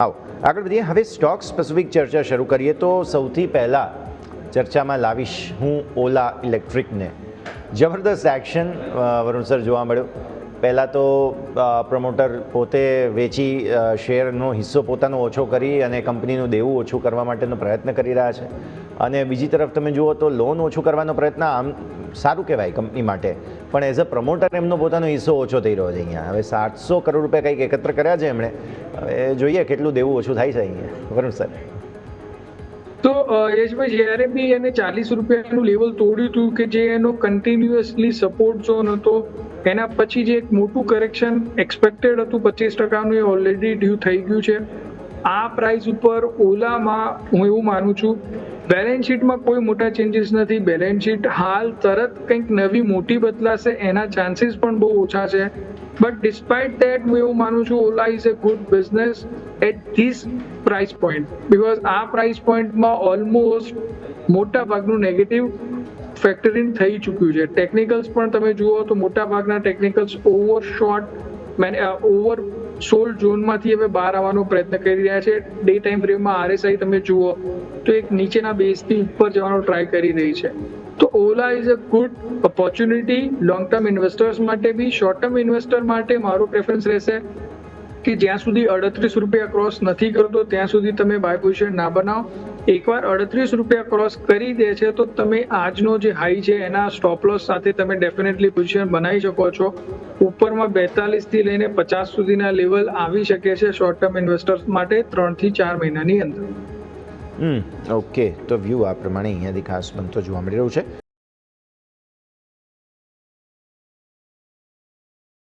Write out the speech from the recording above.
આવો આગળ વધીએ. હવે સ્ટોક સ્પેસિફિક ચર્ચા શરૂ કરીએ તો સૌથી પહેલાં ચર્ચામાં લાવીશ હું ઓલા ઇલેક્ટ્રિકને. જબરદસ્ત એક્શન વરુણ સર જોવા મળ્યો. પહેલાં તો પ્રમોટર પોતે વેચી શેરનો હિસ્સો પોતાનો ઓછો કરી અને કંપનીનું દેવું ઓછું કરવા માટેનો પ્રયત્ન કરી રહ્યા છે. અને બીજી તરફ તમે જુઓ તો લોન ઓછું કરવાનો પ્રયત્ન આમ સારું કહેવાય કંપની માટે, પણ એઝ અ પ્રમોટર એમનો પોતાનો હિસ્સો ઓછો થઈ રહ્યો છે. અહીંયા હવે 700 કરોડ રૂપિયા કંઈક એકત્ર કર્યા છે એમણે. હવે જોઈએ કેટલું દેવું ઓછું થાય છે અહીંયા. વરુણ સર, તો યશભાઈ, જ્યારે બી એને 40 રૂપિયાનું લેવલ તોડ્યું હતું કે જે એનો કન્ટિન્યુઅસલી સપોર્ટ ઝોન હતો, એના પછી જે એક મોટું કરેક્શન એક્સપેક્ટેડ હતું 25%નું, એ ઓલરેડી ડ્યુ થઈ ગયું છે. આ પ્રાઇસ ઉપર ઓલામાં હું એવું માનું છું બેલેન્સ શીટમાં કોઈ મોટા ચેન્જીસ નથી. બેલેન્સ શીટ હાલ તરત કંઈક નવી મોટી બદલાશે એના ચાન્સીસ પણ બહુ ઓછા છે. બટ ડિસ્પાઇટ ધેટ હું એવું માનું છું Ola is a good business at this price point, because આ પ્રાઇસ પોઈન્ટમાં ઓલમોસ્ટ મોટા ભાગનું નેગેટિવ ફેક્ટરિંગ થઈ ચૂક્યું છે. ટેકનિકલ્સ પણ તમે જુઓ તો મોટા ભાગના ટેકનિકલ્સ ઓવર સોલ્ડ ઝોનમાંથી હવે બહાર આવવાનો પ્રયત્ન કરી રહ્યા છે. ડે ટાઈમ ફ્રેમમાં RSI તમે જુઓ તો એક નીચેના બેઝથી ઉપર જવાનો ટ્રાય કરી રહી છે. તો Ola is a good opportunity long term investors માટે બી. શોર્ટ ટર્મ ઇન્વેસ્ટર માટે મારો પ્રેફરન્સ રહેશે કે જ્યાં સુધી 38 રૂપિયા ક્રોસ નથી કરતો ત્યાં સુધી તમે બાય પોઝિશન ના બનાવો. એકવાર 38 રૂપિયા ક્રોસ કરી દે છે તો તમે આજનો જે હાઈ છે એના સ્ટોપ લોસ સાથે તમે ડેફિનેટલી પોઝિશન બનાવી શકો છો. ઉપરમાં 42 થી લઈને 50 સુધીના લેવલ આવી શકે છે શોર્ટ ટર્મ ઇન્વેસ્ટર્સ માટે 3 થી 4 મહિનાની અંદર. ઓકે, તો વ્યૂ આ પ્રમાણે અહીંયાથી ખાસ બનતો જોવા મળી રહ્યું છે.